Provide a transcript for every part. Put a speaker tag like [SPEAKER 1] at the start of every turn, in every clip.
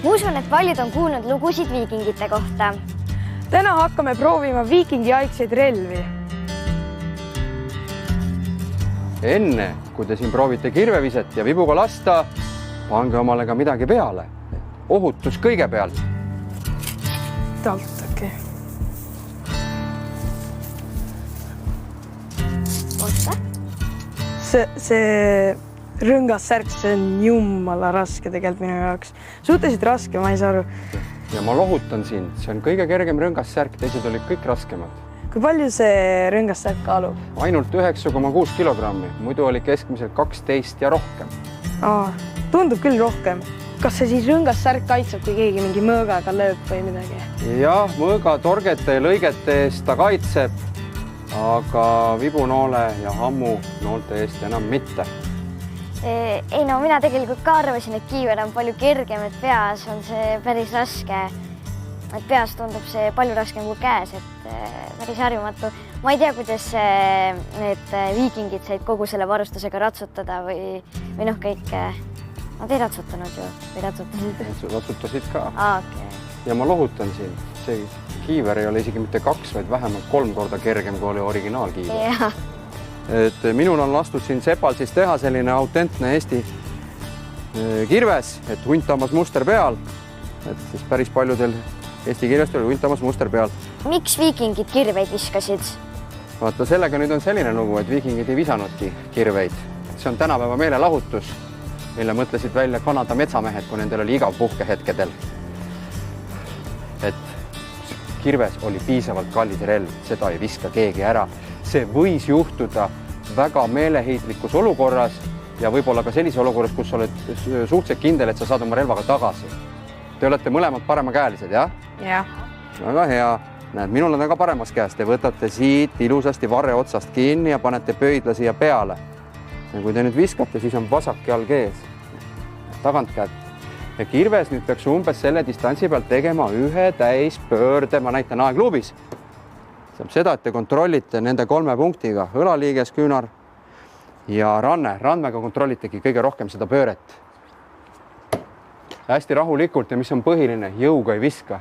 [SPEAKER 1] Ma usun, et paljud on kuulnud lugusid viikingite kohta.
[SPEAKER 2] Täna hakkame proovima viikingiaegseid relvi.
[SPEAKER 3] Enne, kui te siin proovite kirveviset ja vibuga lasta, pange omale ka midagi peale. Ohutus kõigepealt.
[SPEAKER 2] Talt, okei.
[SPEAKER 1] Oota.
[SPEAKER 2] See rõngas särk, see on jumala raske tegelikult minu jaoks. Suhtesid raske, ma ei saa aru.
[SPEAKER 3] Ja ma lohutan sind, see on kõige kergem rõngas särk, teised olid kõik raskemad.
[SPEAKER 2] Kui palju see rõngas särk kaalub?
[SPEAKER 3] Ainult 9,6 kilogrammi, muidu oli keskmiselt 12 ja rohkem.
[SPEAKER 2] Tundub küll rohkem. Kas see siis rõngas särk kaitseb, kui keegi mingi mõõgaga lööb või midagi?
[SPEAKER 3] Jah, mõõga, torgete ja lõigete eest ta kaitseb, aga vibunoole ja hammu noolte eest enam mitte.
[SPEAKER 1] Ei no, mina tegelikult ka arvasin, et kiiver on palju kergem, et peas on see päris raske. Et peas tundub see palju raskem kui käes, et päris harjumatu. Ma ei tea, kuidas need viikingid said kogu selle varustusega ratsutada või noh, kõik. Nad ei ratsutanud ju, või ratsutasid?
[SPEAKER 3] Ratsutasid ka.
[SPEAKER 1] Okay.
[SPEAKER 3] Ja ma lohutan siin, see kiiver ei ole isegi mitte 2, vaid vähemalt 3 korda kergem, kui oli originaalkiiver.
[SPEAKER 1] Ja.
[SPEAKER 3] Et minul on lastud siin Sepal siis teha selline autentne Eesti kirves, et huntamas muster peal. Et siis päris paljudel Eesti kirvest oli huntamas muster peal.
[SPEAKER 1] Miks viikingid kirveid viskasid?
[SPEAKER 3] Vaata, sellega nüüd on selline lugu, et viikingid ei visanudki kirveid. See on tänapäeva meelelahutus, mille mõtlesid välja Kanada metsamehed, kui nendel oli igav puhkehetkedel. Et kirves oli piisavalt kallis relv, seda ei viska keegi ära. See võis juhtuda väga meeleheitlikus olukorras ja võib-olla ka sellise olukorras, kus oled suhteliselt kindel, et sa saad oma relvaga tagasi. Te olete mõlemad paremakäelised, jah?
[SPEAKER 2] Jah.
[SPEAKER 3] Väga hea. Näed, minul on väga paremas käes. Te võtate siit ilusasti varre otsast kinni ja panete pöidla siia peale. Ja kui te nüüd viskate, siis on vasak jalg ees. Tagant kätt. Ja kirves nüüd peaks umbes selle distantsi pealt tegema ühe täispöörde. Ma näitan aegluubis. Saab seda, et te kontrollite nende 3 punktiga. Õlaliiges, küünar ja ranne. Randmega kontrollitegi kõige rohkem seda pööret. Hästi rahulikult ja mis on põhiline, jõuga ei viska.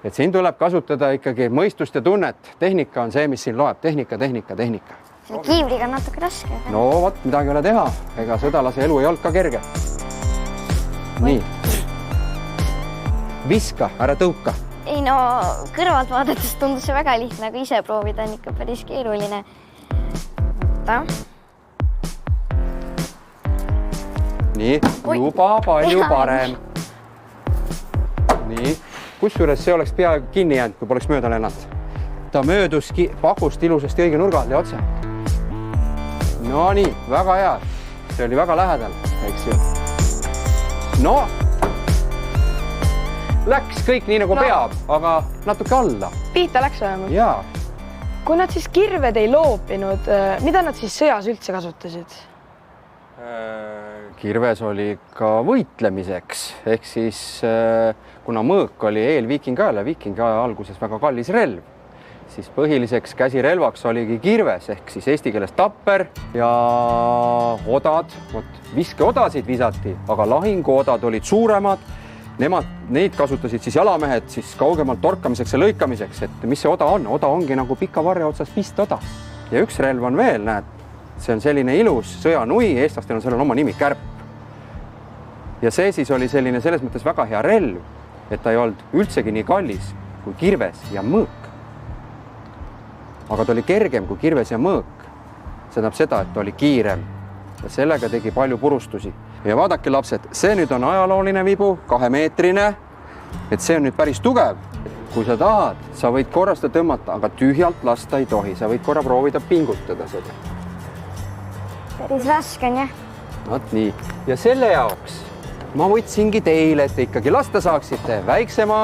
[SPEAKER 3] Et siin tuleb kasutada ikkagi mõistust ja tunnet. Tehnika on see, mis siin loeb. Tehnika.
[SPEAKER 1] See kiivriga on natuke raske.
[SPEAKER 3] No vot, midagi ei ole teha. Ega sõdalase elu ei olnud ka kerge. Nii. Viska, ära tõuka.
[SPEAKER 1] Ei no, kõrvalt vaadates tundus see väga lihtne, aga ise proovida on ikka päris keeruline. Oota.
[SPEAKER 3] Nii, juba palju parem. Nii, kusjuures see oleks pea kinni jäänud, kui poleks mööda lennanud. Ta möödus pakust ilusasti õige nurga all ja otse. No nii, väga hea. See oli väga lähedal, eks ju. No, läks kõik nii nagu peab, aga natuke alla.
[SPEAKER 2] Pihta läks vähemalt.
[SPEAKER 3] Jaa.
[SPEAKER 2] Kui nad siis kirved ei loopinud, mida nad siis sõjas üldse kasutasid?
[SPEAKER 3] Kirves oli ka võitlemiseks, ehk siis kuna mõõk oli eelviikingaajal ja viikingaja alguses väga kallis relv, siis põhiliseks käsirelvaks oligi kirves, ehk siis eesti keeles tapper ja odad. Viskeodasid visati, aga lahinguodad olid suuremad. Neid kasutasid siis jalamehed siis kaugemalt torkamiseks ja lõikamiseks, et mis see oda on? Oda ongi nagu pika varre otsas pistoda. Ja üks relv on veel, näed, see on selline ilus sõjanui, eestlastel on sellel oma nimi, kärp. Ja see siis oli selline selles mõttes väga hea relv, et ta ei olnud üldsegi nii kallis kui kirves ja mõõk. Aga ta oli kergem kui kirves ja mõõk. See tähendab seda, et ta oli kiirem ja sellega tegi palju purustusi. Ja vaadake, lapsed, see nüüd on ajalooline vibu, 2-meetrine, et see on nüüd päris tugev. Kui sa tahad, sa võid korrasta tõmmata, aga tühjalt lasta ei tohi. Sa võid korra proovida pingutada seda.
[SPEAKER 1] Päris raske on, jah?
[SPEAKER 3] Vaat nii. Ja selle jaoks ma võtsingi teile, et te ikkagi lasta saaksite väiksema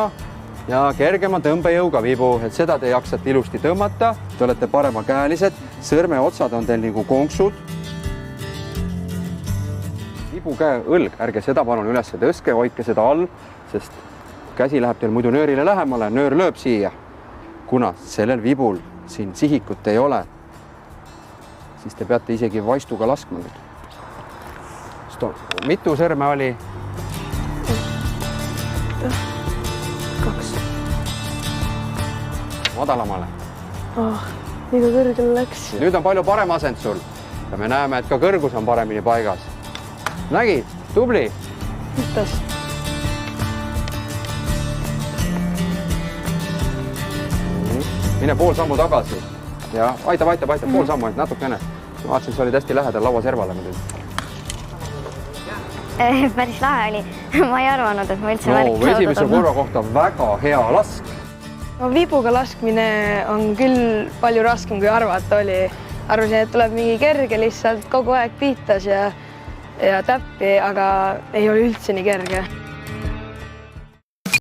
[SPEAKER 3] ja kergema tõmbejõuga vibu, et seda te jaksate ilusti tõmmata. Te olete paremakäelised, sõrme otsad on teil nagu konksud. Vibu käe õlg, ärge seda palun üles tõske, hoidke seda all, sest käsi läheb teil muidu nöörile lähemale, nöör lööb siia. Kuna sellel vibul siin sihikut ei ole, siis te peate isegi vaistuga laskma nüüd. Mitu sõrme oli? madalamale.
[SPEAKER 2] Liiga kõrgele läks.
[SPEAKER 3] Nüüd on palju parem asend sul ja me näeme, et ka kõrgus on paremini paigas. Nägid? Tubli!
[SPEAKER 2] Võtas.
[SPEAKER 3] Mine pool sammu tagasi ja aitab pool sammu, et natukene. Ma vaatasin, see oli hästi lähedal lauaservale muidugi.
[SPEAKER 1] Päris lahe oli. Ma ei arvanud, et ma üldse
[SPEAKER 3] esimese korra kohta väga hea lask.
[SPEAKER 2] Vibuga laskmine on küll palju raskem, kui arvata oli. Arvasin, et tuleb mingi kerge lihtsalt kogu aeg piitas ja täppi, aga ei ole üldse nii kerge.